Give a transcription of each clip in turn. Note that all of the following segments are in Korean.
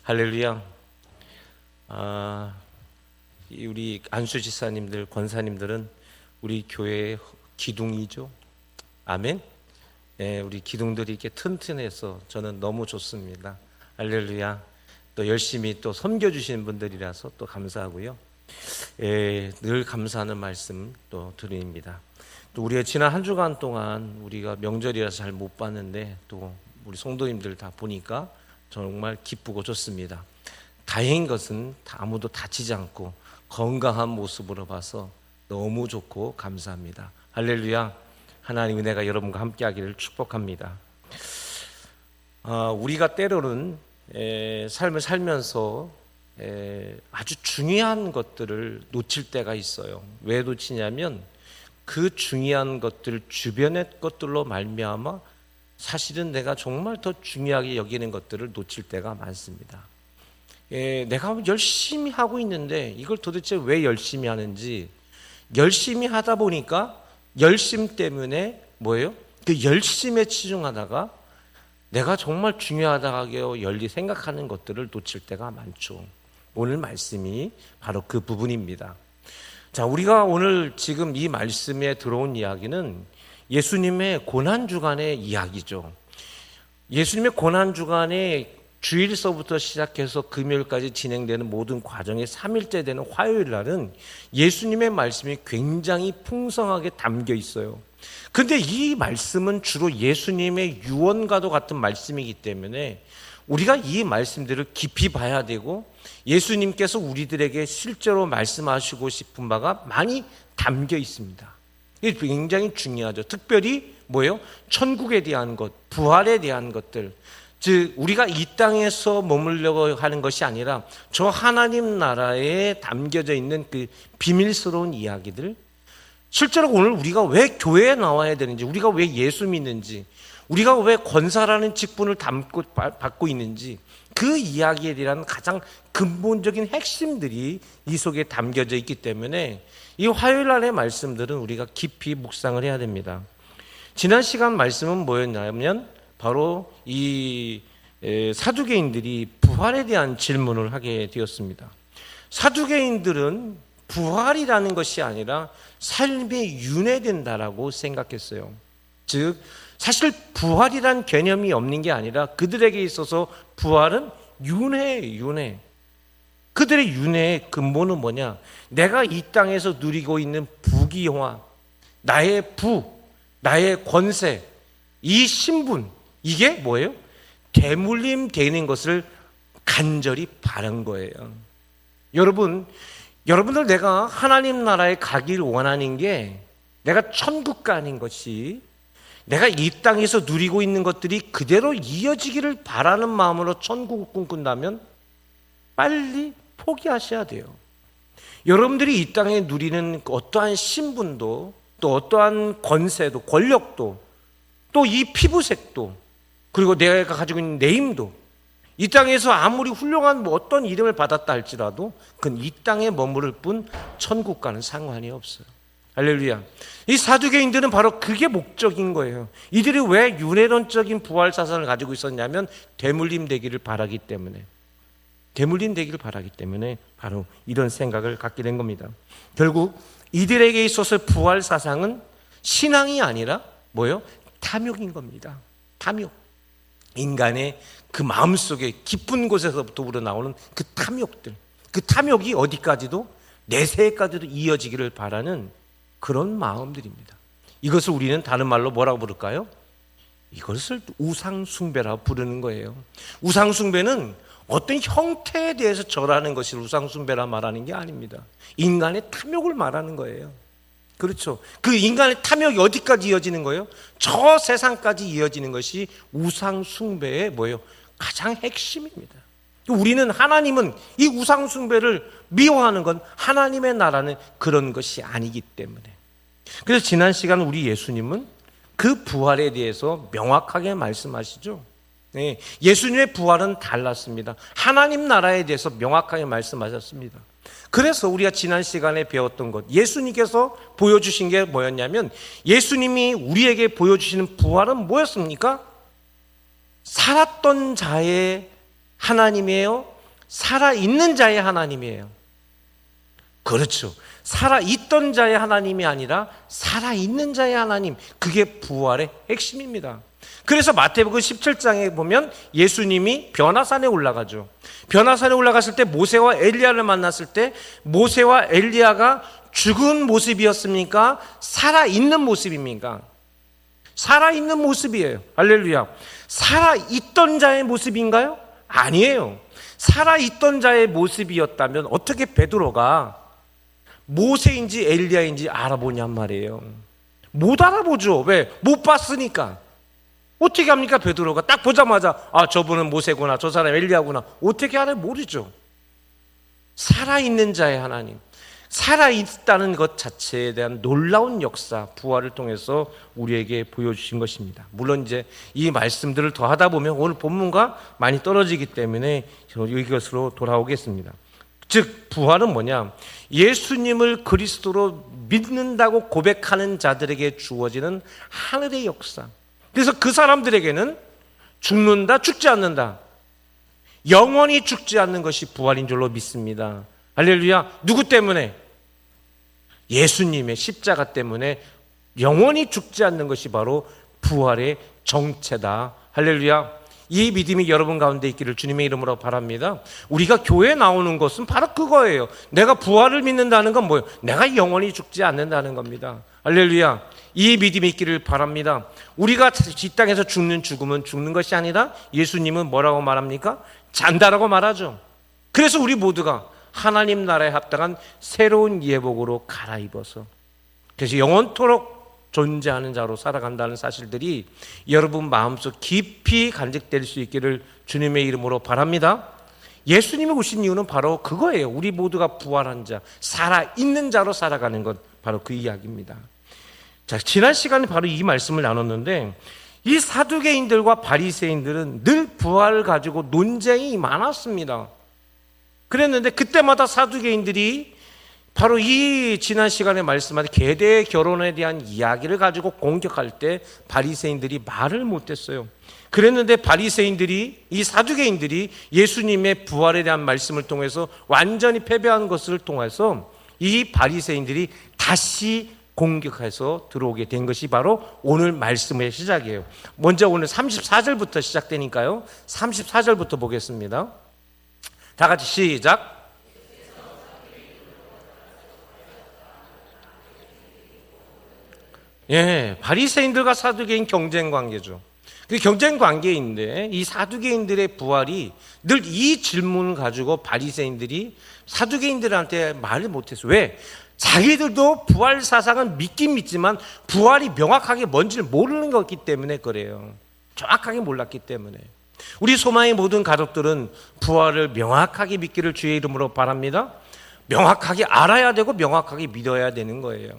할렐루야. 우리 안수 지사님들, 권사님들은 우리 교회의 기둥이죠. 아멘. 네, 우리 기둥들이 이렇게 튼튼해서 저는 너무 좋습니다. 할렐루야. 또 열심히 또 섬겨주시는 분들이라서 또 감사하고요. 늘 감사하는 말씀 또 드립니다. 또 우리가 지난 한 주간 동안 우리가 명절이라서 잘 못 봤는데 또 우리 성도님들 다 보니까 정말 기쁘고 좋습니다. 다행인 것은 아무도 다치지 않고 건강한 모습으로 봐서 너무 좋고 감사합니다. 할렐루야. 하나님 은혜가 여러분과 함께하기를 축복합니다. 우리가 때로는 삶을 살면서 아주 중요한 것들을 놓칠 때가 있어요. 왜 놓치냐면 그 중요한 것들, 주변의 것들로 말미암아 사실은 내가 정말 더 중요하게 여기는 것들을 놓칠 때가 많습니다. 내가 열심히 하고 있는데 이걸 도대체 왜 열심히 하는지, 열심히 하다 보니까 열심 때문에 뭐예요? 그 열심에 치중하다가 내가 정말 중요하다고 열리 생각하는 것들을 놓칠 때가 많죠. 오늘 말씀이 바로 그 부분입니다. 자, 우리가 오늘 지금 이 말씀에 들어온 이야기는 예수님의 고난주간의 이야기죠. 예수님의 고난주간의 주일서부터 시작해서 금요일까지 진행되는 모든 과정의 3일째 되는 화요일 날은 예수님의 말씀이 굉장히 풍성하게 담겨 있어요. 그런데 이 말씀은 주로 예수님의 유언과도 같은 말씀이기 때문에 우리가 이 말씀들을 깊이 봐야 되고 예수님께서 우리들에게 실제로 말씀하시고 싶은 바가 많이 담겨 있습니다. 이게 굉장히 중요하죠. 특별히 뭐예요? 천국에 대한 것, 부활에 대한 것들. 즉 우리가 이 땅에서 머물려고 하는 것이 아니라 저 하나님 나라에 담겨져 있는 그 비밀스러운 이야기들, 실제로 오늘 우리가 왜 교회에 나와야 되는지, 우리가 왜 예수 믿는지, 우리가 왜 권사라는 직분을 받고 있는지, 그 이야기에 대한 가장 근본적인 핵심들이 이 속에 담겨져 있기 때문에 이 화요일 날의 말씀들은 우리가 깊이 묵상을 해야 됩니다. 지난 시간 말씀은 뭐였냐면 바로 이 사두개인들이 부활에 대한 질문을 하게 되었습니다. 사두개인들은 부활이라는 것이 아니라 삶이 윤회된다라고 생각했어요. 즉 사실 부활이란 개념이 없는 게 아니라 그들에게 있어서 부활은 윤회. 그들의 윤회의 근본은 뭐냐? 내가 이 땅에서 누리고 있는 부귀영화, 나의 부, 나의 권세, 이 신분, 이게 뭐예요? 대물림 되는 것을 간절히 바란 거예요. 여러분들 내가 하나님 나라에 가길 원하는 게 내가 천국 가는 것이, 내가 이 땅에서 누리고 있는 것들이 그대로 이어지기를 바라는 마음으로 천국을 꿈꾼다면 빨리 포기하셔야 돼요. 여러분들이 이 땅에 누리는 어떠한 신분도, 또 어떠한 권세도, 권력도, 또 이 피부색도, 그리고 내가 가지고 있는 네임도, 이 땅에서 아무리 훌륭한 어떤 이름을 받았다 할지라도 그건 이 땅에 머무를 뿐 천국과는 상관이 없어요. 할렐루야. 이 사두개인들은 바로 그게 목적인 거예요. 이들이 왜 윤회론적인 부활 사상을 가지고 있었냐면 대물림 되기를 바라기 때문에, 바로 이런 생각을 갖게 된 겁니다. 결국 이들에게 있어서 부활 사상은 신앙이 아니라 뭐예요? 탐욕인 겁니다. 탐욕. 인간의 그 마음속에 깊은 곳에서부터 우러나오는 그 탐욕들, 그 탐욕이 어디까지도, 내세까지도 이어지기를 바라는 그런 마음들입니다. 이것을 우리는 다른 말로 뭐라고 부를까요? 이것을 우상숭배라고 부르는 거예요. 우상숭배는 어떤 형태에 대해서 절하는 것이 우상숭배라 말하는 게 아닙니다. 인간의 탐욕을 말하는 거예요. 그렇죠. 그 인간의 탐욕이 어디까지 이어지는 거예요? 저 세상까지 이어지는 것이 우상숭배의 뭐예요? 가장 핵심입니다. 우리는, 하나님은 이 우상숭배를 미워하는 건 하나님의 나라는 그런 것이 아니기 때문에. 그래서 지난 시간 우리 예수님은 그 부활에 대해서 명확하게 말씀하시죠. 네, 예수님의 부활은 달랐습니다. 하나님 나라에 대해서 명확하게 말씀하셨습니다. 그래서 우리가 지난 시간에 배웠던 것, 예수님께서 보여주신 게 뭐였냐면, 예수님이 우리에게 보여주시는 부활은 뭐였습니까? 살았던 자의 하나님이에요? 살아있는 자의 하나님이에요. 그렇죠. 살아있던 자의 하나님이 아니라 살아있는 자의 하나님, 그게 부활의 핵심입니다. 그래서 마태복음 17장에 보면 예수님이 변화산에 올라가죠. 변화산에 올라갔을 때 모세와 엘리야를 만났을 때 모세와 엘리야가 죽은 모습이었습니까? 살아있는 모습입니까? 살아있는 모습이에요. 할렐루야. 살아있던 자의 모습인가요? 아니에요. 살아있던 자의 모습이었다면 어떻게 베드로가 모세인지 엘리야인지 알아보냔 말이에요. 못 알아보죠. 왜? 못 봤으니까. 어떻게 합니까? 베드로가 딱 보자마자 저분은 모세구나, 저 사람 엘리야구나. 어떻게 알아요? 모르죠. 살아있는 자의 하나님, 살아있다는 것 자체에 대한 놀라운 역사, 부활을 통해서 우리에게 보여주신 것입니다. 물론 이제 이 말씀들을 더 하다 보면 오늘 본문과 많이 떨어지기 때문에 이것으로 돌아오겠습니다. 즉 부활은 뭐냐? 예수님을 그리스도로 믿는다고 고백하는 자들에게 주어지는 하늘의 역사. 그래서 그 사람들에게는 죽는다, 죽지 않는다, 영원히 죽지 않는 것이 부활인 줄로 믿습니다. 할렐루야. 누구 때문에? 예수님의 십자가 때문에 영원히 죽지 않는 것이 바로 부활의 정체다. 할렐루야. 이 믿음이 여러분 가운데 있기를 주님의 이름으로 바랍니다. 우리가 교회에 나오는 것은 바로 그거예요. 내가 부활을 믿는다는 건 뭐예요? 내가 영원히 죽지 않는다는 겁니다. 할렐루야. 이 믿음이 있기를 바랍니다. 우리가 이 땅에서 죽는 죽음은 죽는 것이 아니라 예수님은 뭐라고 말합니까? 잔다라고 말하죠. 그래서 우리 모두가 하나님 나라에 합당한 새로운 예복으로 갈아입어서, 그래서 영원토록 존재하는 자로 살아간다는 사실들이 여러분 마음속 깊이 간직될 수 있기를 주님의 이름으로 바랍니다. 예수님이 오신 이유는 바로 그거예요. 우리 모두가 부활한 자, 살아있는 자로 살아가는 것, 바로 그 이야기입니다. 자, 지난 시간에 바로 이 말씀을 나눴는데, 이 사두개인들과 바리새인들은 늘 부활을 가지고 논쟁이 많았습니다. 그랬는데 그때마다 사두개인들이 바로 이 지난 시간에 말씀하신 계대 결혼에 대한 이야기를 가지고 공격할 때 바리새인들이 말을 못했어요. 그랬는데 바리새인들이, 이 사두개인들이 예수님의 부활에 대한 말씀을 통해서 완전히 패배한 것을 통해서 이 바리새인들이 다시 공격해서 들어오게 된 것이 바로 오늘 말씀의 시작이에요. 먼저 오늘 34절부터 시작되니까요. 34절부터 보겠습니다. 다 같이 시작. 예, 바리새인들과 사두개인 경쟁 관계죠. 그 경쟁 관계인데 이 사두개인들의 부활이 늘 이 질문을 가지고 바리새인들이 사두개인들한테 말을 못했어요. 왜? 자기들도 부활 사상은 믿긴 믿지만 부활이 명확하게 뭔지를 모르는 거기 때문에 그래요. 정확하게 몰랐기 때문에. 우리 소망의 모든 가족들은 부활을 명확하게 믿기를 주의 이름으로 바랍니다. 명확하게 알아야 되고 명확하게 믿어야 되는 거예요.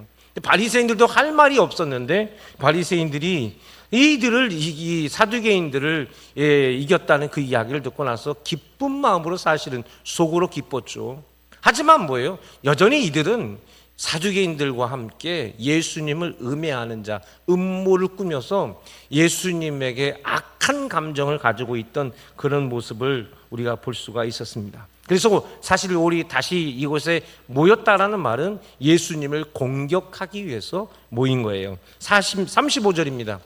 바리새인들도 할 말이 없었는데 바리새인들이 이들을, 이 사두개인들을 이겼다는 그 이야기를 듣고 나서 기쁜 마음으로 사실은 속으로 기뻤죠. 하지만 뭐예요? 여전히 이들은 사두개인들과 함께 예수님을 음해하는 자, 음모를 꾸며서 예수님에게 악한 감정을 가지고 있던 그런 모습을 우리가 볼 수가 있었습니다. 그래서 사실 우리 다시 이곳에 모였다라는 말은 예수님을 공격하기 위해서 모인 거예요. 35절입니다.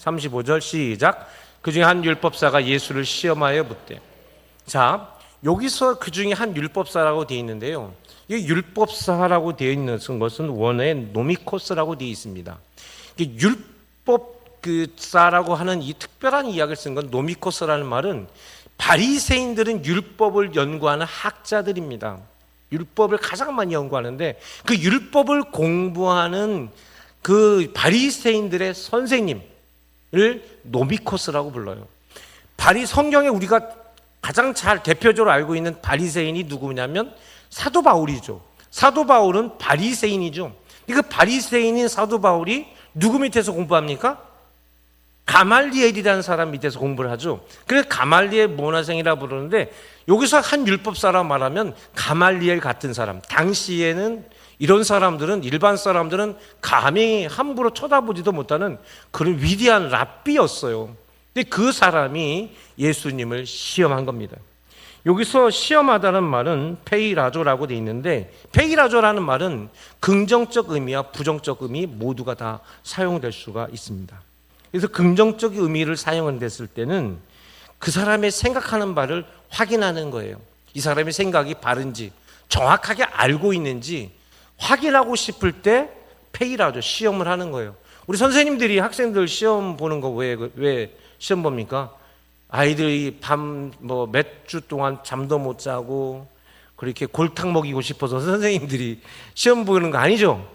35절 시작. 그중에 한 율법사가 예수를 시험하여 묻되. 자, 여기서 그중에 한 율법사라고 되어 있는데요. 이 율법사라고 되어 있는 것은 원어에 노미코스라고 되어 있습니다. 율법사라고 하는 이 특별한 이야기를 쓴 건, 노미코스라는 말은 바리새인들은 율법을 연구하는 학자들입니다. 율법을 가장 많이 연구하는데 그 율법을 공부하는 그 바리새인들의 선생님을 노미코스라고 불러요. 성경에 우리가 가장 잘 대표적으로 알고 있는 바리새인이 누구냐면 사도 바울이죠. 사도 바울은 바리새인이죠. 그 바리새인인 사도 바울이 누구 밑에서 공부합니까? 가말리엘이라는 사람 밑에서 공부를 하죠. 그래서 가말리엘 문화생이라 부르는데, 여기서 한 율법사라 말하면 가말리엘 같은 사람, 당시에는 이런 사람들은, 일반 사람들은 감히 함부로 쳐다보지도 못하는 그런 위대한 랍비였어요. 근데 그 사람이 예수님을 시험한 겁니다. 여기서 시험하다는 말은 페이라조라고 돼 있는데, 페이라조라는 말은 긍정적 의미와 부정적 의미 모두가 다 사용될 수가 있습니다. 그래서 긍정적 의미를 사용했을 때는 그 사람의 생각하는 바를 확인하는 거예요. 이 사람의 생각이 바른지 정확하게 알고 있는지 확인하고 싶을 때 페이라조, 시험을 하는 거예요. 우리 선생님들이 학생들 시험 보는 거 왜 시험 봅니까? 아이들이 밤 몇 주 동안 잠도 못 자고 그렇게 골탕 먹이고 싶어서 선생님들이 시험 보는 거 아니죠?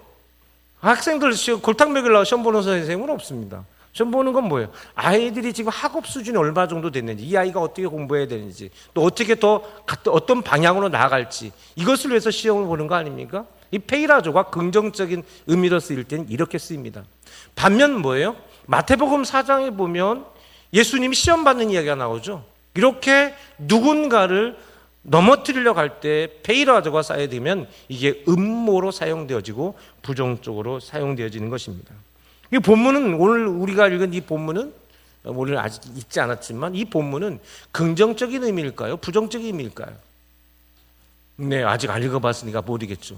학생들 골탕 먹이려고 시험 보는 선생님은 없습니다. 시험 보는 건 뭐예요? 아이들이 지금 학업 수준이 얼마 정도 됐는지, 이 아이가 어떻게 공부해야 되는지, 또 어떻게 더 어떤 방향으로 나아갈지, 이것을 위해서 시험을 보는 거 아닙니까? 이 페이라조가 긍정적인 의미로 쓰일 때는 이렇게 쓰입니다. 반면 뭐예요? 마태복음 4장에 보면 예수님이 시험 받는 이야기가 나오죠. 이렇게 누군가를 넘어뜨리려고 할 때 페이라조가 쌓여야 되면 이게 음모로 사용되어지고 부정적으로 사용되어지는 것입니다. 이 본문은, 오늘 우리가 읽은 이 본문은, 오늘 아직 읽지 않았지만 이 본문은 긍정적인 의미일까요? 부정적인 의미일까요? 네, 아직 안 읽어봤으니까 모르겠죠.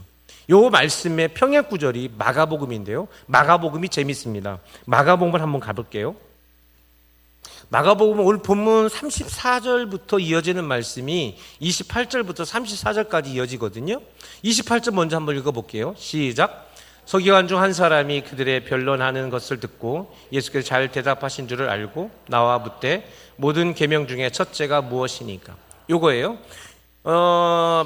요 말씀의 평행 구절이 마가복음인데요. 마가복음이 재밌습니다. 마가복음을 한번 가볼게요. 마가복음 오늘 본문 34절부터 이어지는 말씀이 28절부터 34절까지 이어지거든요. 28절 먼저 한번 읽어볼게요. 시작. 서기관 중 한 사람이 그들의 변론하는 것을 듣고 예수께서 잘 대답하신 줄을 알고 나와 묻되 모든 계명 중에 첫째가 무엇이니까? 요거예요.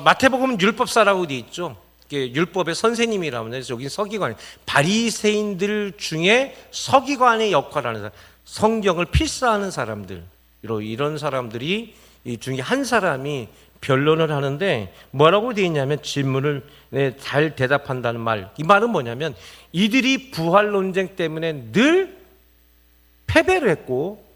마태복음 율법사라고 되어 있죠. 율법의 선생님이라고 해서 여기 서기관, 바리새인들 중에 서기관의 역할을 하는 사람, 성경을 필사하는 사람들, 이런 사람들이 이 중에 한 사람이 변론을 하는데 뭐라고 되어 있냐면 질문을 잘 대답한다는 말. 이 말은 뭐냐면 이들이 부활 논쟁 때문에 늘 패배를 했고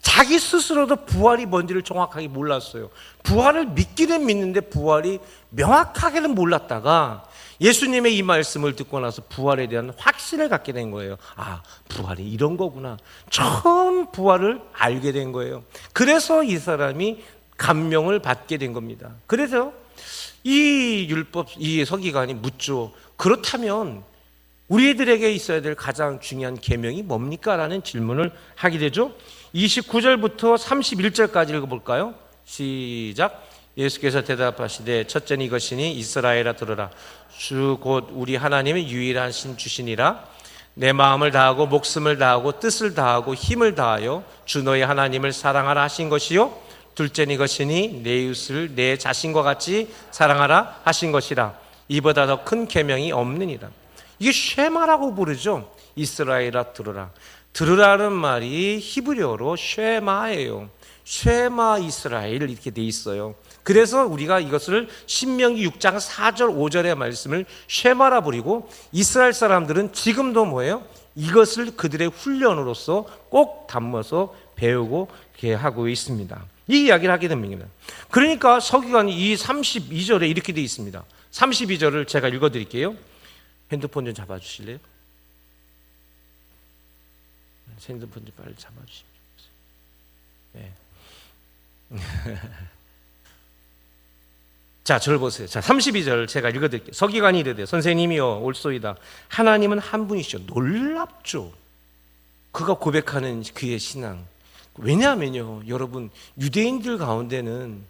자기 스스로도 부활이 뭔지를 정확하게 몰랐어요. 부활을 믿기는 믿는데 부활이 명확하게는 몰랐다가 예수님의 이 말씀을 듣고 나서 부활에 대한 확신을 갖게 된 거예요. 아, 부활이 이런 거구나. 처음 부활을 알게 된 거예요. 그래서 이 사람이 감명을 받게 된 겁니다. 그래서 이 서기관이 묻죠. 그렇다면 우리들에게 있어야 될 가장 중요한 계명이 뭡니까? 라는 질문을 하게 되죠. 29절부터 31절까지 읽어볼까요? 시작. 예수께서 대답하시되 첫째는 이것이니 이스라엘아 들으라. 주 곧 우리 하나님의 유일한 신 주시니라. 내 마음을 다하고 목숨을 다하고 뜻을 다하고 힘을 다하여 주 너희 하나님을 사랑하라 하신 것이요. 둘째는 이것이니 내 이웃을 내 자신과 같이 사랑하라 하신 것이라. 이보다 더 큰 계명이 없느니라. 이게 쉐마라고 부르죠. 이스라엘아 들으라. 들으라는 말이 히브리어로 쉐마예요. 쉐마 이스라엘 이렇게 돼 있어요. 그래서 우리가 이것을 신명기 6장 4절 5절의 말씀을 쉐마라 부르고 이스라엘 사람들은 지금도 뭐예요? 이것을 그들의 훈련으로서 꼭 담아서 배우고 이렇게 하고 있습니다. 이 이야기를 하게 됩니다. 그러니까 서기관이 이 32절에 이렇게 돼 있습니다. 32절을 제가 읽어드릴게요. 핸드폰 좀 잡아주실래요? 핸드폰 좀 빨리 잡아주시면 좋겠어요. 네. 자, 저를 보세요. 자, 32절 제가 읽어드릴게요. 서기관이 이르되 선생님이여 옳소이다. 하나님은 한 분이시오. 놀랍죠. 그가 고백하는 그의 신앙. 왜냐하면요, 여러분, 유대인들 가운데는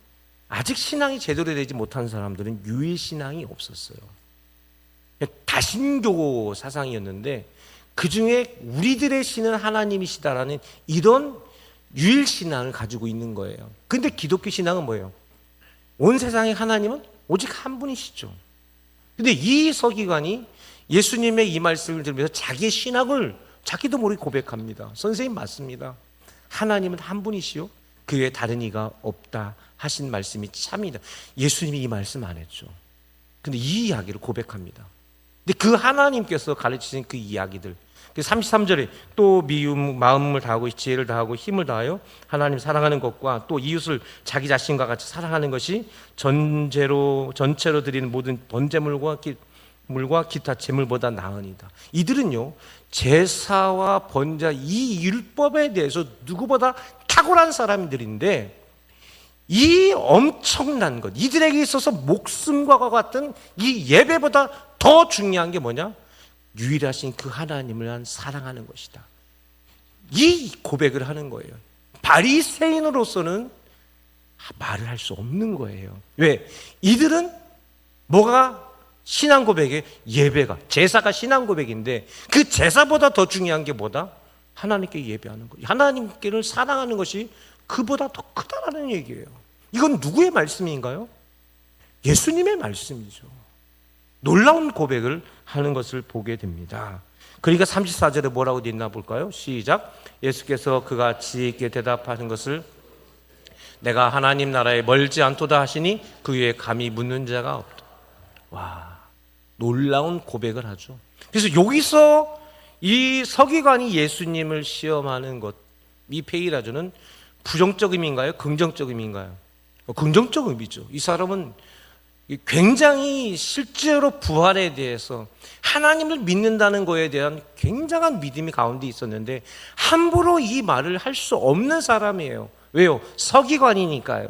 아직 신앙이 제대로 되지 못한 사람들은 유일 신앙이 없었어요. 다신교 사상이었는데 그 중에 우리들의 신은 하나님이시다라는 이런 유일 신앙을 가지고 있는 거예요. 근데 기독교 신앙은 뭐예요? 온 세상의 하나님은 오직 한 분이시죠. 근데 이 서기관이 예수님의 이 말씀을 들으면서 자기의 신앙을 자기도 모르게 고백합니다. 선생님 맞습니다. 하나님은 한 분이시요 그 외에 다른 이가 없다 하신 말씀이 참이다. 예수님이 이 말씀 안 했죠. 근데 이 이야기를 고백합니다. 근데 그 하나님께서 가르치신 그 이야기들, 33절에 또 미움, 마음을 다하고 지혜를 다하고 힘을 다하여 하나님 사랑하는 것과 또 이웃을 자기 자신과 같이 사랑하는 것이 전체로 드리는 모든 번제물과 기타 제물보다 나으니다. 이들은요, 제사와 번제 이 율법에 대해서 누구보다 탁월한 사람들인데 이 엄청난 것, 이들에게 있어서 목숨과 같은 이 예배보다 더 중요한 게 뭐냐? 유일하신 그 하나님을 사랑하는 것이다. 이 고백을 하는 거예요. 바리새인으로서는 말을 할 수 없는 거예요. 왜? 이들은 뭐가 신앙 고백에 예배가, 제사가 신앙 고백인데 그 제사보다 더 중요한 게 뭐다? 하나님께 예배하는 거예요. 하나님께를 사랑하는 것이 그보다 더 크다라는 얘기예요. 이건 누구의 말씀인가요? 예수님의 말씀이죠. 놀라운 고백을 하는 것을 보게 됩니다. 그러니까 34절에 뭐라고 되어 있나 볼까요? 시작. 예수께서 그가 지혜있게 대답하는 것을 내가 하나님 나라에 멀지 않도다 하시니 그 위에 감히 묻는 자가 없다. 와, 놀라운 고백을 하죠. 그래서 여기서 이 서기관이 예수님을 시험하는 것, 이 페이라조는 부정적 의미인가요? 긍정적 의미인가요? 긍정적 의미죠. 이 사람은 굉장히 실제로 부활에 대해서 하나님을 믿는다는 것에 대한 굉장한 믿음이 가운데 있었는데 함부로 이 말을 할 수 없는 사람이에요. 왜요? 서기관이니까요.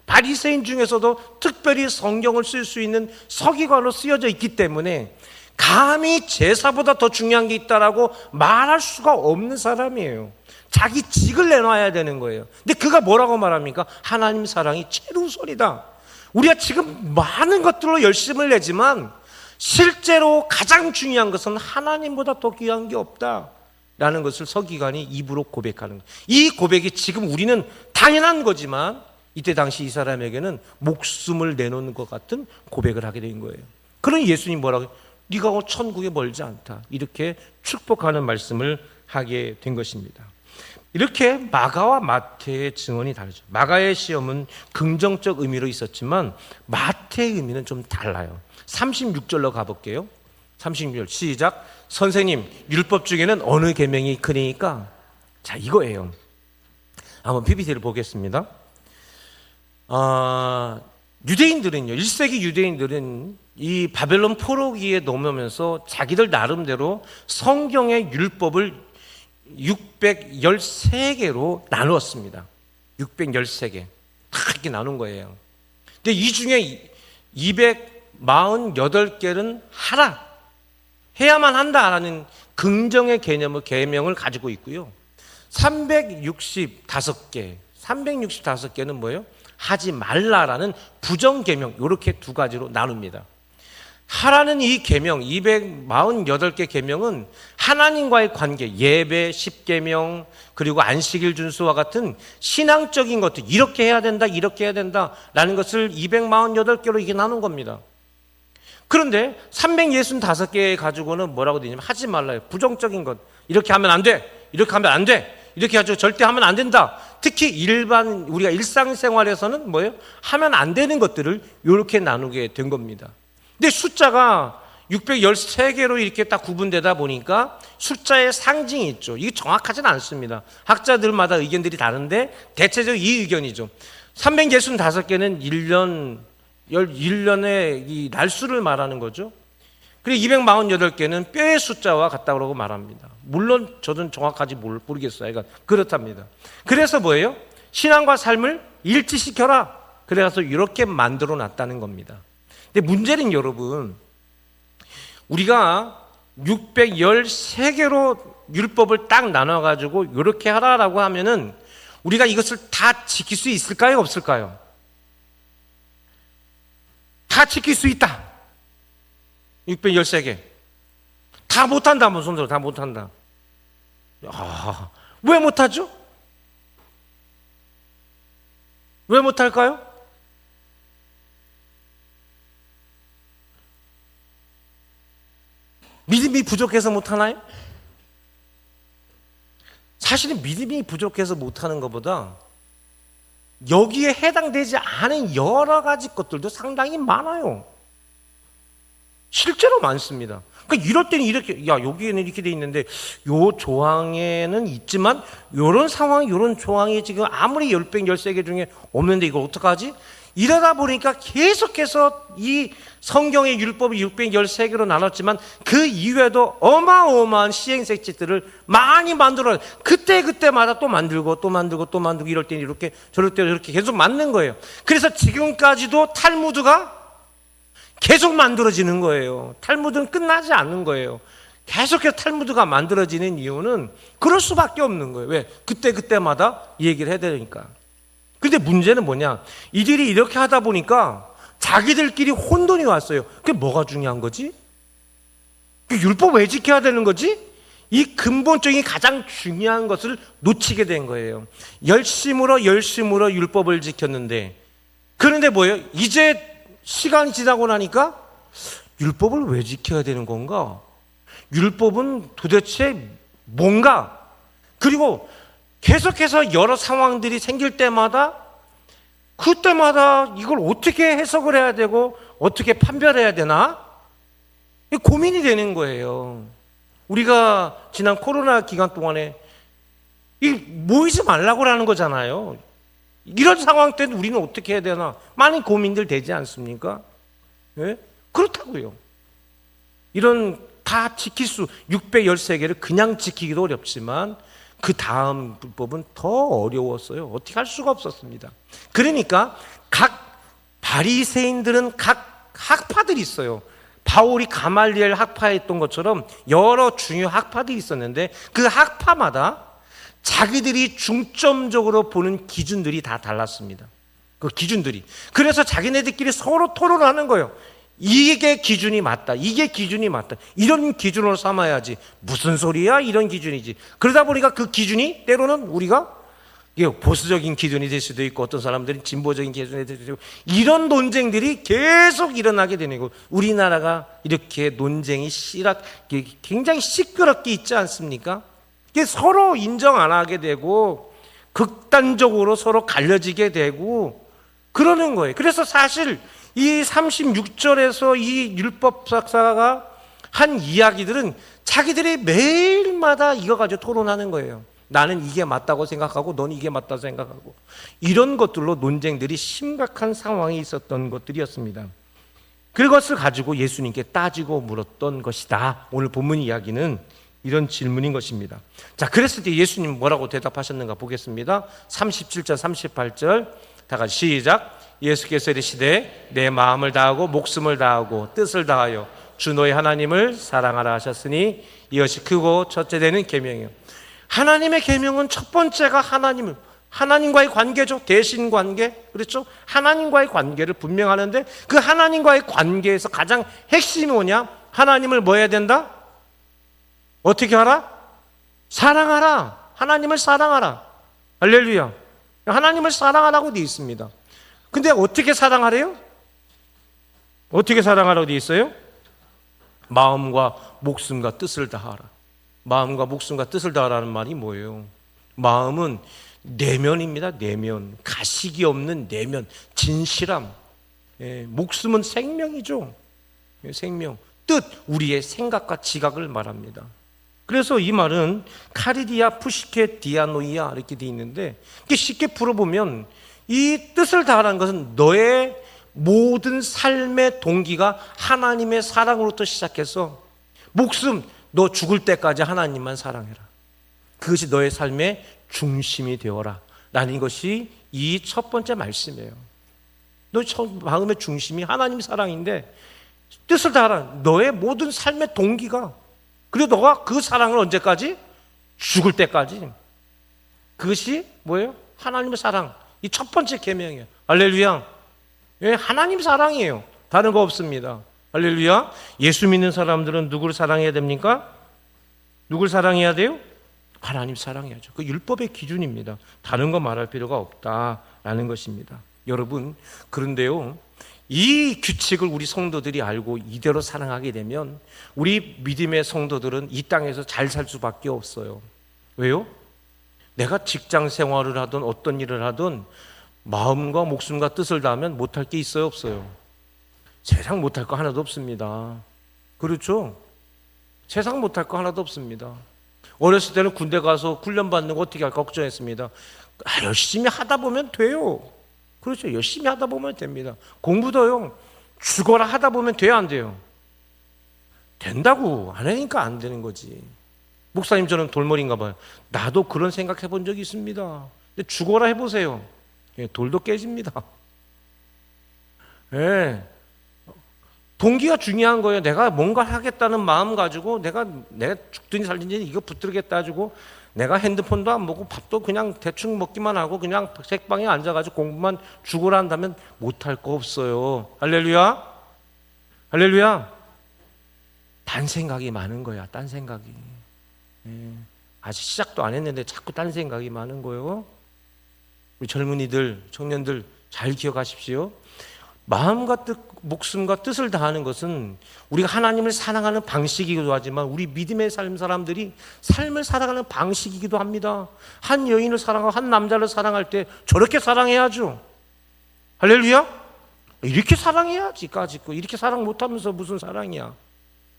바리새인 중에서도 특별히 성경을 쓸 수 있는 서기관으로 쓰여져 있기 때문에 감히 제사보다 더 중요한 게 있다라고 말할 수가 없는 사람이에요. 자기 직을 내놔야 되는 거예요. 근데 그가 뭐라고 말합니까? 하나님 사랑이 최우선이다. 우리가 지금 많은 것들로 열심을 내지만 실제로 가장 중요한 것은 하나님보다 더 귀한 게 없다라는 것을 서기관이 입으로 고백하는 거예요. 이 고백이 지금 우리는 당연한 거지만 이때 당시 이 사람에게는 목숨을 내놓는 것 같은 고백을 하게 된 거예요. 그러니 예수님 뭐라고 해요? 네가 천국에 멀지 않다. 이렇게 축복하는 말씀을 하게 된 것입니다. 이렇게 마가와 마태의 증언이 다르죠. 마가의 시험은 긍정적 의미로 있었지만 마태의 의미는 좀 달라요. 36절로 가볼게요. 36절 시작. 선생님, 율법 중에는 어느 계명이 크니까? 자, 이거예요. 한번 PPT를 보겠습니다. 유대인들은요, 1세기 유대인들은 이 바벨론 포로기에 넘으면서 자기들 나름대로 성경의 율법을 613개로 나누었습니다. 613개. 다 이렇게 나눈 거예요. 근데 이 중에 248개는 하라. 해야만 한다라는 긍정의 계명을 가지고 있고요. 365개는 뭐예요? 하지 말라라는 부정 계명. 이렇게 두 가지로 나눕니다. 하라는 이 계명, 248개 계명은 하나님과의 관계, 예배, 10계명, 그리고 안식일 준수와 같은 신앙적인 것들, 이렇게 해야 된다, 이렇게 해야 된다라는 것을 248개로 이게 나눈 겁니다. 그런데 365개 가지고는 뭐라고 되냐면 하지 말라요. 부정적인 것. 이렇게 하면 안 돼. 이렇게 하면 안 돼. 이렇게 가지고 절대 하면 안 된다. 특히 우리가 일상생활에서는 뭐예요? 하면 안 되는 것들을 이렇게 나누게 된 겁니다. 근데 숫자가 613개로 이렇게 딱 구분되다 보니까 숫자의 상징이 있죠. 이게 정확하지는 않습니다. 학자들마다 의견들이 다른데 대체적으로 이 의견이죠. 365개는 1년의 이 날수를 말하는 거죠. 그리고 248개는 뼈의 숫자와 같다고 말합니다. 물론 저는 정확하지 모르겠어요. 그러니까 그렇답니다. 그래서 뭐예요? 신앙과 삶을 일치시켜라. 그래서 이렇게 만들어 놨다는 겁니다. 근데 문제는 여러분, 우리가 613개로 율법을 딱 나눠가지고 이렇게 하라라고 하면은 우리가 이것을 다 지킬 수 있을까요? 없을까요? 다 지킬 수 있다. 613개. 다 못한다. 한번 손들어. 다 못한다. 왜 못하죠? 왜 못할까요? 믿음이 부족해서 못하나요? 사실은 믿음이 부족해서 못하는 것보다 여기에 해당되지 않은 여러 가지 것들도 상당히 많아요. 실제로 많습니다. 그러니까 이럴 때는 이렇게, 여기에는 이렇게 돼 있는데 요 조항에는 있지만 요런 상황, 요런 조항이 지금 아무리 10배, 13개 중에 없는데 이걸 어떡하지? 이러다 보니까 계속해서 이 성경의 율법이 613개로 나눴지만 그 이외에도 어마어마한 시행색칙들을 많이 만들어요. 그때마다 또 만들고 또 만들고 또 만들고, 이럴 때는 이렇게 저럴 때는 이렇게 계속 만든 거예요. 그래서 지금까지도 탈무드가 계속 만들어지는 거예요. 탈무드는 끝나지 않는 거예요. 계속해서 탈무드가 만들어지는 이유는 그럴 수밖에 없는 거예요. 왜? 그때마다 얘기를 해야 되니까. 근데 문제는 뭐냐? 이들이 이렇게 하다 보니까 자기들끼리 혼돈이 왔어요. 그게 뭐가 중요한 거지? 율법 왜 지켜야 되는 거지? 이 근본적인 가장 중요한 것을 놓치게 된 거예요. 열심으로 율법을 지켰는데, 그런데 뭐예요? 이제 시간이 지나고 나니까 율법을 왜 지켜야 되는 건가? 율법은 도대체 뭔가? 그리고 계속해서 여러 상황들이 생길 때마다 그때마다 이걸 어떻게 해석을 해야 되고 어떻게 판별해야 되나? 고민이 되는 거예요. 우리가 지난 코로나 기간 동안에 모이지 말라고 하는 거잖아요. 이런 상황 때는 우리는 어떻게 해야 되나? 많은 고민들 되지 않습니까? 예? 그렇다고요. 이런 다 지킬 수, 613개를 그냥 지키기도 어렵지만 그 다음 불법은 더 어려웠어요. 어떻게 할 수가 없었습니다. 그러니까 각 바리새인들은 각 학파들이 있어요. 바울이 가말리엘 학파에 있던 것처럼 여러 중요 학파들이 있었는데 그 학파마다 자기들이 중점적으로 보는 기준들이 다 달랐습니다. 그 기준들이. 그래서 자기네들끼리 서로 토론하는 거예요. 이게 기준이 맞다. 이게 기준이 맞다. 이런 기준으로 삼아야지. 무슨 소리야? 이런 기준이지. 그러다 보니까 그 기준이 때로는 우리가 보수적인 기준이 될 수도 있고, 어떤 사람들은 진보적인 기준이 될 수도 있고, 이런 논쟁들이 계속 일어나게 되는 거고, 우리나라가 이렇게 논쟁이 굉장히 시끄럽게 있지 않습니까? 이게 서로 인정 안 하게 되고 극단적으로 서로 갈려지게 되고 그러는 거예요. 그래서 사실 이 36절에서 이 율법 작사가 한 이야기들은 자기들이 매일마다 이거 가지고 토론하는 거예요. 나는 이게 맞다고 생각하고 너는 이게 맞다고 생각하고, 이런 것들로 논쟁들이 심각한 상황이 있었던 것들이었습니다. 그것을 가지고 예수님께 따지고 물었던 것이다. 오늘 본문 이야기는 이런 질문인 것입니다. 자, 그랬을 때 예수님 뭐라고 대답하셨는가 보겠습니다. 37절 38절 다 같이 시작. 예수께서 이르시되 내 마음을 다하고 목숨을 다하고 뜻을 다하여 주 너희 하나님을 사랑하라 하셨으니 이것이 크고 첫째 되는 계명이요. 하나님의 계명은 첫 번째가 하나님과의 관계죠. 대신 관계. 그렇죠? 하나님과의 관계를 분명하는데 그 하나님과의 관계에서 가장 핵심이 뭐냐? 하나님을 뭐 해야 된다? 어떻게 하라? 사랑하라. 하나님을 사랑하라. 할렐루야. 하나님을 사랑하라고 되어 있습니다. 근데 어떻게 사랑하래요? 어떻게 사랑하라고 되어 있어요? 마음과 목숨과 뜻을 다하라. 마음과 목숨과 뜻을 다하라는 말이 뭐예요? 마음은 내면입니다. 내면. 가식이 없는 내면. 진실함. 목숨은 생명이죠. 생명. 뜻, 우리의 생각과 지각을 말합니다. 그래서 이 말은 카리디아 푸시케 디아노이아 이렇게 돼 있는데, 쉽게 풀어보면 이 뜻을 다하라는 것은 너의 모든 삶의 동기가 하나님의 사랑으로부터 시작해서 목숨, 너 죽을 때까지 하나님만 사랑해라. 그것이 너의 삶의 중심이 되어라 라는 것이 이 첫 번째 말씀이에요. 너 마음의 중심이 하나님 사랑인데 뜻을 다하라. 너의 모든 삶의 동기가, 그리고 너가 그 사랑을 언제까지? 죽을 때까지. 그것이 뭐예요? 하나님의 사랑. 이 첫 번째 계명이에요. 할렐루야. 하나님 사랑이에요. 다른 거 없습니다. 할렐루야. 예수 믿는 사람들은 누구를 사랑해야 됩니까? 누굴 사랑해야 돼요? 하나님 사랑해야죠. 그 율법의 기준입니다. 다른 거 말할 필요가 없다라는 것입니다. 여러분, 그런데요, 이 규칙을 우리 성도들이 알고 이대로 사랑하게 되면 우리 믿음의 성도들은 이 땅에서 잘 살 수밖에 없어요. 왜요? 내가 직장 생활을 하든 어떤 일을 하든 마음과 목숨과 뜻을 다하면 못할 게 있어요, 없어요? 세상 못할 거 하나도 없습니다. 그렇죠? 세상 못할 거 하나도 없습니다. 어렸을 때는 군대 가서 훈련 받는 거 어떻게 할까 걱정했습니다. 열심히 하다 보면 돼요. 그렇죠. 열심히 하다 보면 됩니다. 공부도요. 죽어라 하다 보면 돼요, 안 돼요? 된다고. 안 하니까 안 되는 거지. 목사님처럼 돌머리인가 봐요. 나도 그런 생각 해본 적이 있습니다. 근데 죽어라 해보세요. 예, 돌도 깨집니다. 예. 동기가 중요한 거예요. 내가 뭔가 하겠다는 마음 가지고 내가 죽든지 살든지 이거 붙들겠다 가지고 내가 핸드폰도 안 보고 밥도 그냥 대충 먹기만 하고 그냥 책방에 앉아가지고 공부만 죽어라 한다면 못할 거 없어요. 할렐루야. 할렐루야. 딴 생각이 많은 거야. 딴 생각이. 예. 아직 시작도 안 했는데 자꾸 딴 생각이 많은 거예요. 우리 젊은이들, 청년들 잘 기억하십시오. 마음과 뜻, 목숨과 뜻을 다하는 것은 우리가 하나님을 사랑하는 방식이기도 하지만 우리 믿음의 삶 사람들이 삶을 살아가는 방식이기도 합니다. 한 여인을 사랑하고 한 남자를 사랑할 때 저렇게 사랑해야죠. 할렐루야. 이렇게 사랑해야지까지 있고 이렇게 사랑 못하면서 무슨 사랑이야.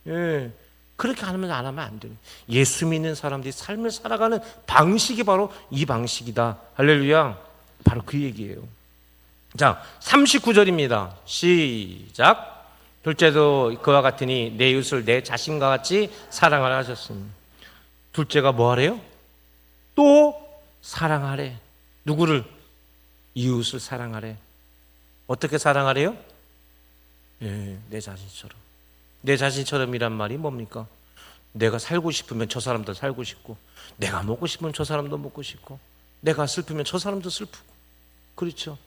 예. 그렇게 안 하면 안 돼요. 예수 믿는 사람들이 삶을 살아가는 방식이 바로 이 방식이다. 할렐루야. 바로 그 얘기예요. 자, 39절입니다. 시작. 둘째도 그와 같으니 내 이웃을 내 자신과 같이 사랑하라 하셨습니다. 둘째가 뭐 하래요? 또 사랑하래. 누구를? 이웃을 사랑하래. 어떻게 사랑하래요? 예, 내 자신처럼. 내 자신처럼이란 말이 뭡니까? 내가 살고 싶으면 저 사람도 살고 싶고, 내가 먹고 싶으면 저 사람도 먹고 싶고, 내가 슬프면 저 사람도 슬프고. 그렇죠?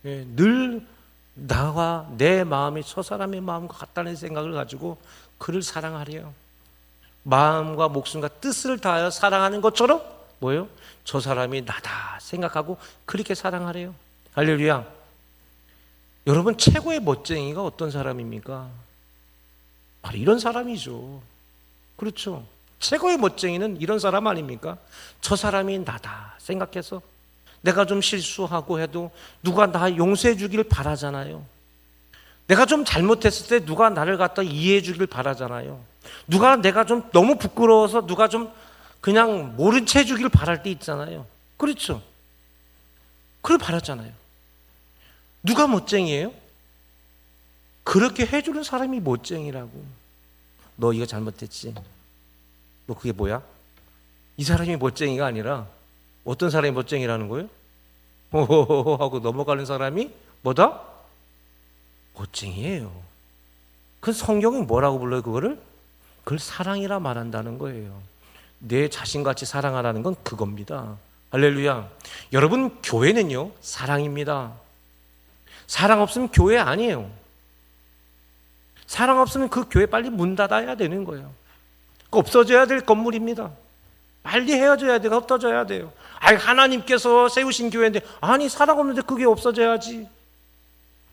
예, 늘 나와 내 마음이 저 사람의 마음과 같다는 생각을 가지고 그를 사랑하래요. 마음과 목숨과 뜻을 다하여 사랑하는 것처럼 뭐예요? 저 사람이 나다 생각하고 그렇게 사랑하래요. 할렐루야. 여러분, 최고의 멋쟁이가 어떤 사람입니까? 바로 이런 사람이죠. 그렇죠. 최고의 멋쟁이는 이런 사람 아닙니까? 저 사람이 나다 생각해서 내가 좀 실수하고 해도 누가 나 용서해 주길 바라잖아요. 내가 좀 잘못했을 때 누가 나를 갖다 이해해 주길 바라잖아요. 누가 내가 좀 너무 부끄러워서 누가 좀 그냥 모른 채 해주길 바랄 때 있잖아요. 그렇죠. 그걸 바랐잖아요. 누가 멋쟁이에요? 그렇게 해주는 사람이 멋쟁이라고. 너 이거 잘못했지? 너 그게 뭐야? 이 사람이 멋쟁이가 아니라 어떤 사람이 멋쟁이라는 거예요? 호호호 하고 넘어가는 사람이 뭐다? 멋쟁이에요. 그 성경이 뭐라고 불러요? 그거를? 그걸 사랑이라 말한다는 거예요. 내 자신같이 사랑하라는 건 그겁니다. 할렐루야. 여러분, 교회는요 사랑입니다. 사랑 없으면 교회 아니에요. 사랑 없으면 그 교회 빨리 문 닫아야 되는 거예요. 없어져야 될 건물입니다. 빨리 헤어져야 돼요. 없어져야 돼요. 하나님께서 세우신 교회인데 아니 사랑 없는데 그게 없어져야지.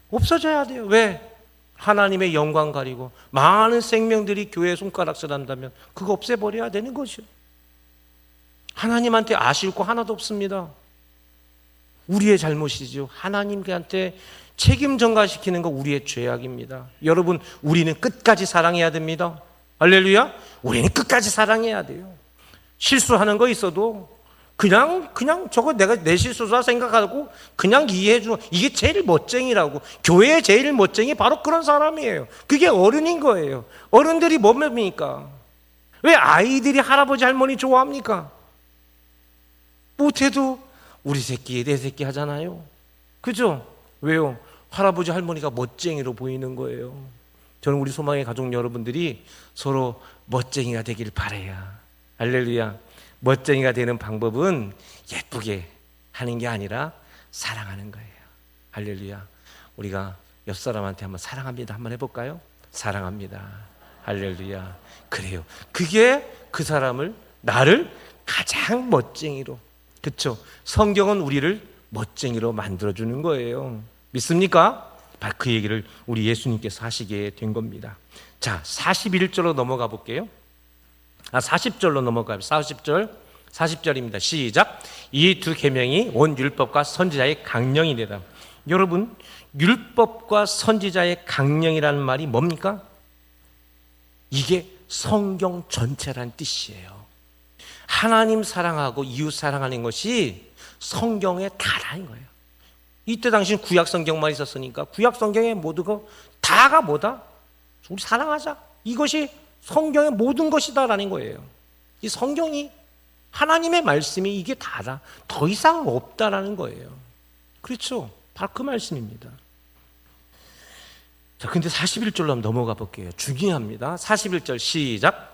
없어져야 돼요. 왜? 하나님의 영광 가리고 많은 생명들이 교회에 손가락질 한다면 그거 없애버려야 되는 거죠. 하나님한테 아쉬울 거 하나도 없습니다. 우리의 잘못이죠. 하나님한테 책임 전가시키는 거 우리의 죄악입니다. 여러분, 우리는 끝까지 사랑해야 됩니다. 할렐루야. 우리는 끝까지 사랑해야 돼요. 실수하는 거 있어도 그냥 저거 내가 내 실수라 생각하고 그냥 이해해 주는, 이게 제일 멋쟁이라고. 교회의 제일 멋쟁이 바로 그런 사람이에요. 그게 어른인 거예요. 어른들이 뭡니까? 왜 아이들이 할아버지 할머니 좋아합니까? 못해도 우리 새끼 내 새끼 하잖아요. 그죠? 왜요? 할아버지 할머니가 멋쟁이로 보이는 거예요. 저는 우리 소망의 가족 여러분들이 서로 멋쟁이가 되길 바라요. 할렐루야. 멋쟁이가 되는 방법은 예쁘게 하는 게 아니라 사랑하는 거예요. 할렐루야. 우리가 옆 사람한테 한번 사랑합니다 한번 해볼까요? 사랑합니다. 할렐루야. 그래요. 그게 그 사람을, 나를 가장 멋쟁이로, 그렇죠? 성경은 우리를 멋쟁이로 만들어주는 거예요. 믿습니까? 바로 그 얘기를 우리 예수님께서 하시게 된 겁니다. 자, 41절로 넘어가 볼게요. 40절로 넘어가요. 40절입니다. 시작. 이 두 계명이 온 율법과 선지자의 강령이니라. 여러분, 율법과 선지자의 강령이라는 말이 뭡니까? 이게 성경 전체란 뜻이에요. 하나님 사랑하고 이웃 사랑하는 것이 성경의 다라는 거예요. 이때 당시는 구약 성경만 있었으니까 구약 성경의 모두가 다가 뭐다? 우리 사랑하자. 이것이 성경의 모든 것이다라는 거예요. 이 성경이 하나님의 말씀이 이게 다다. 더 이상 없다라는 거예요. 그렇죠? 바로 그 말씀입니다. 자, 근데 41절로 한번 넘어가 볼게요. 중요합니다. 41절 시작.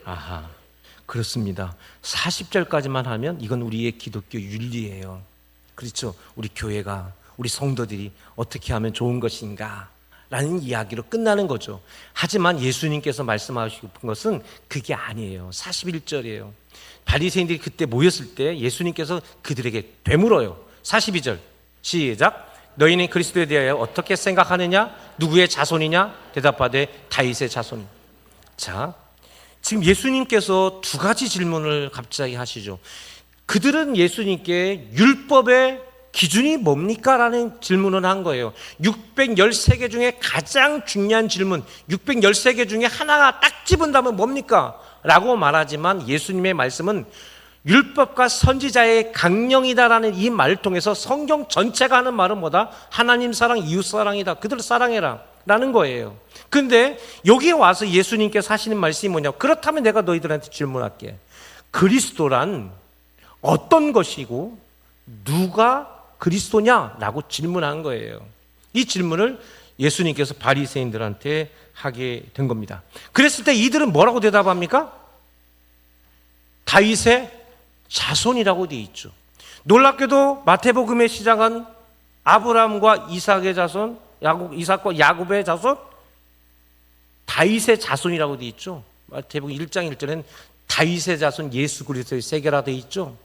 아하, 그렇습니다. 40절까지만 하면 이건 우리의 기독교 윤리예요. 그렇죠? 우리 교회가, 우리 성도들이 어떻게 하면 좋은 것인가 라는 이야기로 끝나는 거죠. 하지만 예수님께서 말씀하시고 싶은 것은 그게 아니에요. 41절이에요. 바리새인들이 그때 모였을 때 예수님께서 그들에게 되물어요. 42절 시작. 너희는 그리스도에 대하여 어떻게 생각하느냐? 누구의 자손이냐? 대답하되 다윗의 자손. 자, 지금 예수님께서 두 가지 질문을 갑자기 하시죠. 그들은 예수님께 율법의 기준이 뭡니까? 라는 질문을 한 거예요. 613개 중에 가장 중요한 질문, 613개 중에 하나가 딱 집은다면 뭡니까? 라고 말하지만 예수님의 말씀은 율법과 선지자의 강령이다라는 이 말을 통해서 성경 전체가 하는 말은 뭐다? 하나님 사랑, 이웃 사랑이다. 그들을 사랑해라 라는 거예요. 근데 여기에 와서 예수님께서 하시는 말씀이 뭐냐? 그렇다면 내가 너희들한테 질문할게. 그리스도란 어떤 것이고 누가 그리스도냐라고 질문한 거예요. 이 질문을 예수님께서 바리새인들한테 하게 된 겁니다. 그랬을 때 이들은 뭐라고 대답합니까? 다윗의 자손이라고 되어 있죠. 놀랍게도 마태복음에 시작한 아브라함과 이삭의 자손, 이삭과 야곱의 자손, 다윗의 자손이라고 되어 있죠. 마태복음 1장 1절에는 다윗의 자손 예수 그리스도의 세계라 되어 있죠.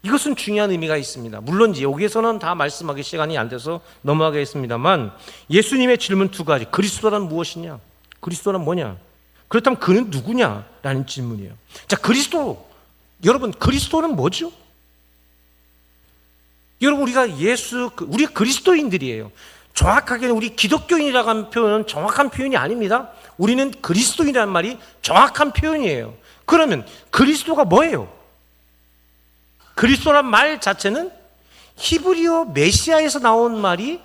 이것은 중요한 의미가 있습니다. 물론 여기에서는 다 말씀하기 시간이 안 돼서 넘어가겠습니다만 예수님의 질문 두 가지. 그리스도란 무엇이냐? 그리스도란 뭐냐? 그렇다면 그는 누구냐? 라는 질문이에요. 자, 그리스도. 여러분, 그리스도는 뭐죠? 여러분, 우리 그리스도인들이에요. 정확하게는 우리 기독교인이라고 하는 표현은 정확한 표현이 아닙니다. 우리는 그리스도인이라는 말이 정확한 표현이에요. 그러면 그리스도가 뭐예요? 그리스도란 말 자체는 히브리어 메시아에서 나온 말이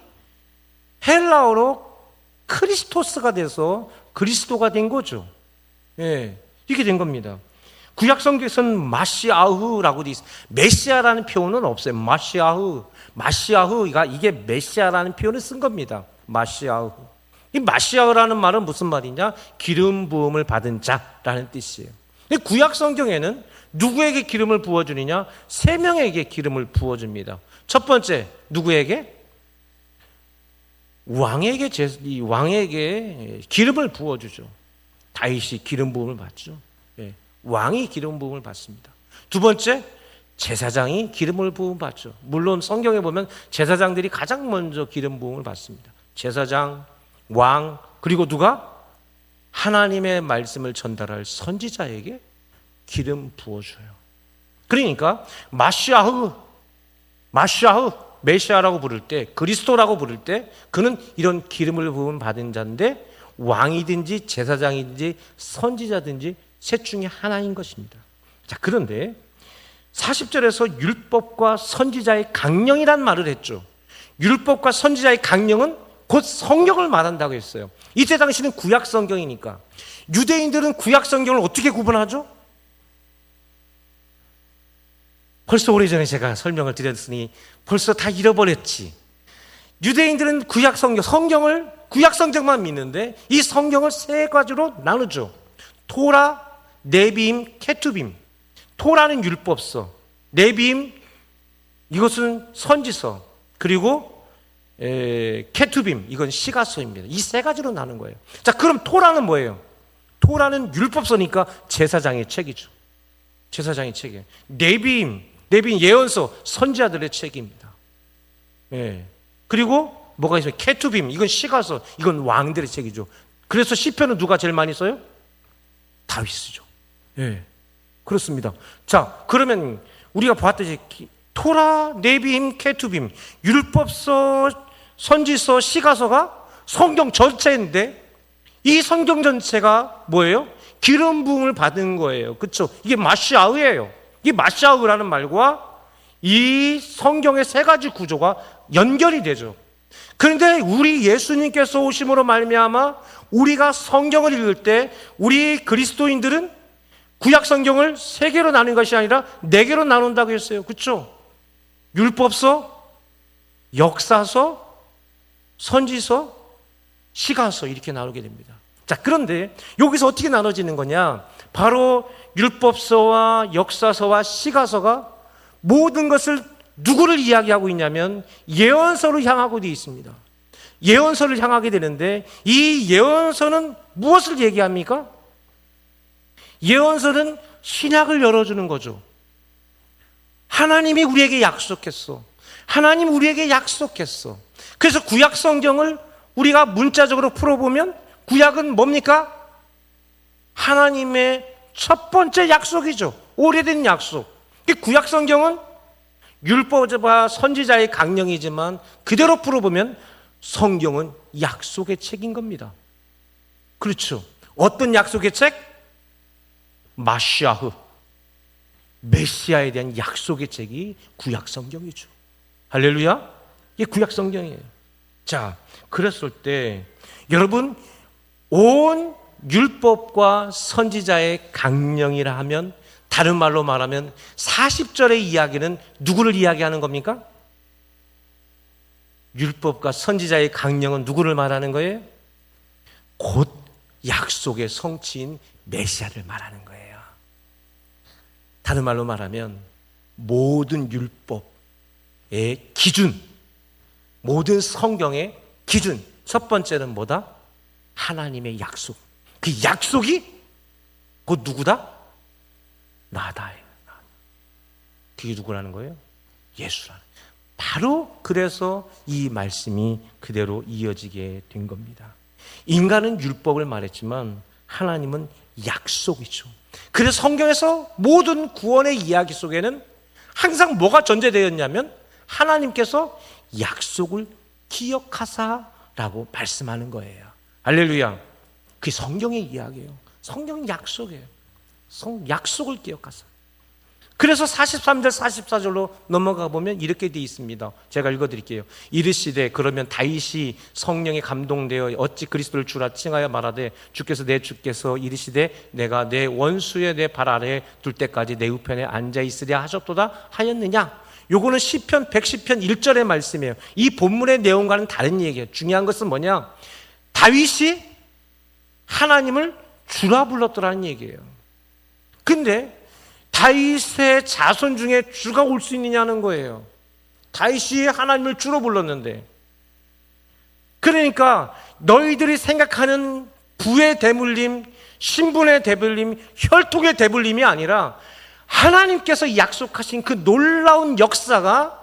헬라어로 크리스토스가 돼서 그리스도가 된 거죠. 예, 이게 된 겁니다. 구약 성경에서는 마시아흐라고 돼 있어요. 메시아라는 표현은 없어요. 마시아흐가 이게 메시아라는 표현을 쓴 겁니다. 마시아흐. 이 마시아흐라는 말은 무슨 말이냐? 기름 부음을 받은 자라는 뜻이에요. 구약 성경에는 누구에게 기름을 부어주느냐? 세 명에게 기름을 부어줍니다. 첫 번째, 누구에게? 왕에게 기름을 부어주죠. 다윗이 기름 부음을 받죠. 예, 왕이 기름 부음을 받습니다. 두 번째, 제사장이 기름을 부음 받죠. 물론 성경에 보면 제사장들이 가장 먼저 기름 부음을 받습니다. 제사장, 왕, 그리고 누가? 하나님의 말씀을 전달할 선지자에게 기름 부어줘요. 그러니까 메시아라고 부를 때, 그리스도라고 부를 때 그는 이런 기름을 부음 받은 자인데 왕이든지 제사장이든지 선지자든지 셋 중에 하나인 것입니다. 자, 그런데 40절에서 율법과 선지자의 강령이란 말을 했죠. 율법과 선지자의 강령은 곧 성경을 말한다고 했어요. 이때 당시는 구약 성경이니까. 유대인들은 구약 성경을 어떻게 구분하죠? 벌써 오래전에 제가 설명을 드렸으니 벌써 다 잃어버렸지. 유대인들은 구약 성경만 믿는데 이 성경을 세 가지로 나누죠. 토라, 네비임, 케투빔. 토라는 율법서, 네비임 이것은 선지서, 그리고 케투빔 이건 시가서입니다. 이 세 가지로 나눈 거예요. 자, 그럼 토라는 뭐예요? 토라는 율법서니까 제사장의 책이죠. 제사장의 책이에요. 네비임 예언서, 선지자들의 책입니다. 예. 그리고 뭐가 있어요? 케투빔 이건 시가서, 이건 왕들의 책이죠. 그래서 시편은 누가 제일 많이 써요? 다윗이 쓰죠. 예. 그렇습니다. 자, 그러면 우리가 봤듯이 토라, 네비임, 케투빔, 율법서, 선지서, 시가서가 성경 전체인데 이 성경 전체가 뭐예요? 기름 부음을 받은 거예요. 그렇죠? 이게 마시아흐예요. 이 마시아흐라는 말과 이 성경의 세 가지 구조가 연결이 되죠. 그런데 우리 예수님께서 오심으로 말미암아 우리가 성경을 읽을 때 우리 그리스도인들은 구약 성경을 세 개로 나눈 것이 아니라 네 개로 나눈다고 했어요. 그렇죠? 율법서, 역사서, 선지서, 시가서 이렇게 나누게 됩니다. 자, 그런데 여기서 어떻게 나눠지는 거냐? 바로 율법서와 역사서와 시가서가 모든 것을 누구를 이야기하고 있냐면 예언서를 향하고 되어 있습니다. 예언서를 향하게 되는데 이 예언서는 무엇을 얘기합니까? 예언서는 신약을 열어주는 거죠. 하나님이 우리에게 약속했어. 하나님 우리에게 약속했어. 그래서 구약 성경을 우리가 문자적으로 풀어보면 구약은 뭡니까? 하나님의 첫 번째 약속이죠. 오래된 약속. 구약 성경은 율법과 선지자의 강령이지만 그대로 풀어보면 성경은 약속의 책인 겁니다. 그렇죠. 어떤 약속의 책? 마시아흐, 메시아에 대한 약속의 책이 구약 성경이죠. 할렐루야. 이게 구약 성경이에요. 자, 그랬을 때 여러분, 온 율법과 선지자의 강령이라 하면, 다른 말로 말하면 40절의 이야기는 누구를 이야기하는 겁니까? 율법과 선지자의 강령은 누구를 말하는 거예요? 곧 약속의 성취인 메시아를 말하는 거예요. 다른 말로 말하면 모든 율법의 기준, 모든 성경의 기준, 첫 번째는 뭐다? 하나님의 약속. 그 약속이 곧 누구다? 나다. 그게 누구라는 거예요? 예수라는. 바로 그래서 이 말씀이 그대로 이어지게 된 겁니다. 인간은 율법을 말했지만 하나님은 약속이죠. 그래서 성경에서 모든 구원의 이야기 속에는 항상 뭐가 전제되었냐면 하나님께서 약속을 기억하사라고 말씀하는 거예요. 할렐루야. 그게 성경의 이야기예요. 성경은 약속이에요. 약속을 기억하사. 그래서 43절 44절로 넘어가 보면 이렇게 되어 있습니다. 제가 읽어드릴게요. 이르시되 그러면 다윗이 성령에 감동되어 어찌 그리스도를 주라 칭하여 말하되 주께서 내 주께서 이르시되 내가 내 원수의 내 발 아래에 둘 때까지 내 우편에 앉아 있으랴 하셨도다 하였느냐. 요거는 시편 110편 1절의 말씀이에요. 이 본문의 내용과는 다른 얘기예요. 중요한 것은 뭐냐? 다윗이 하나님을 주라 불렀더라는 얘기예요. 근데 다윗의 자손 중에 주가 올 수 있느냐는 거예요. 다윗이 하나님을 주로 불렀는데, 그러니까 너희들이 생각하는 부의 대물림, 신분의 대물림, 혈통의 대물림이 아니라 하나님께서 약속하신 그 놀라운 역사가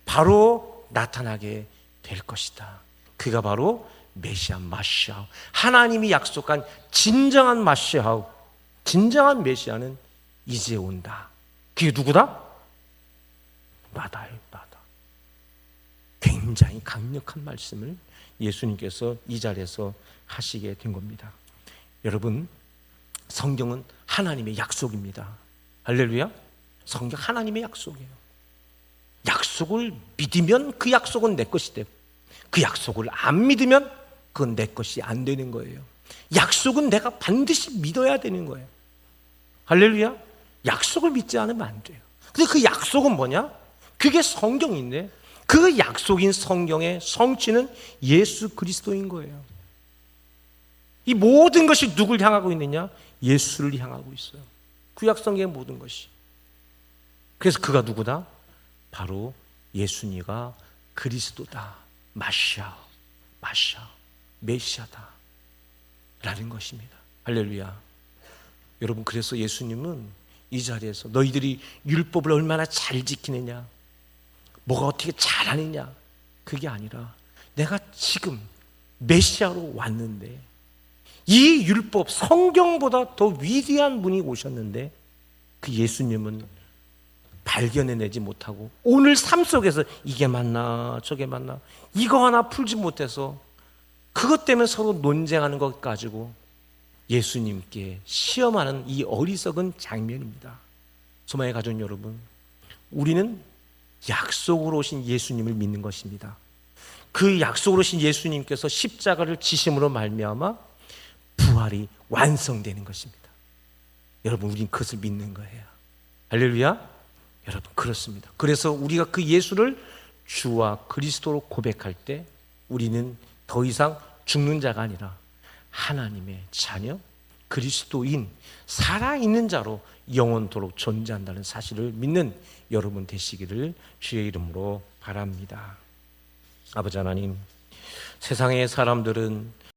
바로 나타나게 될 것이다. 그가 바로 메시아, 마시아, 하나님이 약속한 진정한 마시아, 진정한 메시아는 이제 온다. 그게 누구다? 나다. 굉장히 강력한 말씀을 예수님께서 이 자리에서 하시게 된 겁니다. 여러분, 성경은 하나님의 약속입니다. 할렐루야. 성경 하나님의 약속이에요. 약속을 믿으면 그 약속은 내 것이 되고, 그 약속을 안 믿으면 그건 내 것이 안 되는 거예요. 약속은 내가 반드시 믿어야 되는 거예요. 할렐루야. 약속을 믿지 않으면 안 돼요. 근데 그 약속은 뭐냐? 그게 성경인데 그 약속인 성경의 성취는 예수 그리스도인 거예요. 이 모든 것이 누굴 향하고 있느냐? 예수를 향하고 있어요. 구약 성경의 모든 것이. 그래서 그가 누구다? 바로 예수님과 그리스도다. 마시아, 메시아다 라는 것입니다. 할렐루야. 여러분, 그래서 예수님은 이 자리에서 너희들이 율법을 얼마나 잘 지키느냐, 뭐가 어떻게 잘하느냐, 그게 아니라 내가 지금 메시아로 왔는데 이 율법, 성경보다 더 위대한 분이 오셨는데 그 예수님은 발견해내지 못하고 오늘 삶 속에서 이게 맞나 저게 맞나 이거 하나 풀지 못해서 그것 때문에 서로 논쟁하는 것 가지고 예수님께 시험하는 이 어리석은 장면입니다. 소망의 가족 여러분, 우리는 약속으로 오신 예수님을 믿는 것입니다. 그 약속으로 오신 예수님께서 십자가를 지심으로 말미암아 부활이 완성되는 것입니다. 여러분, 우린 그것을 믿는 거예요. 할렐루야. 여러분, 그렇습니다. 그래서 우리가 그 예수를 주와 그리스도로 고백할 때 우리는 더 이상 죽는 자가 아니라 하나님의 자녀, 그리스도인, 살아있는 자로 영원토록 존재한다는 사실을 믿는 여러분 되시기를 주의 이름으로 바랍니다. 아버지 하나님, 세상의 사람들은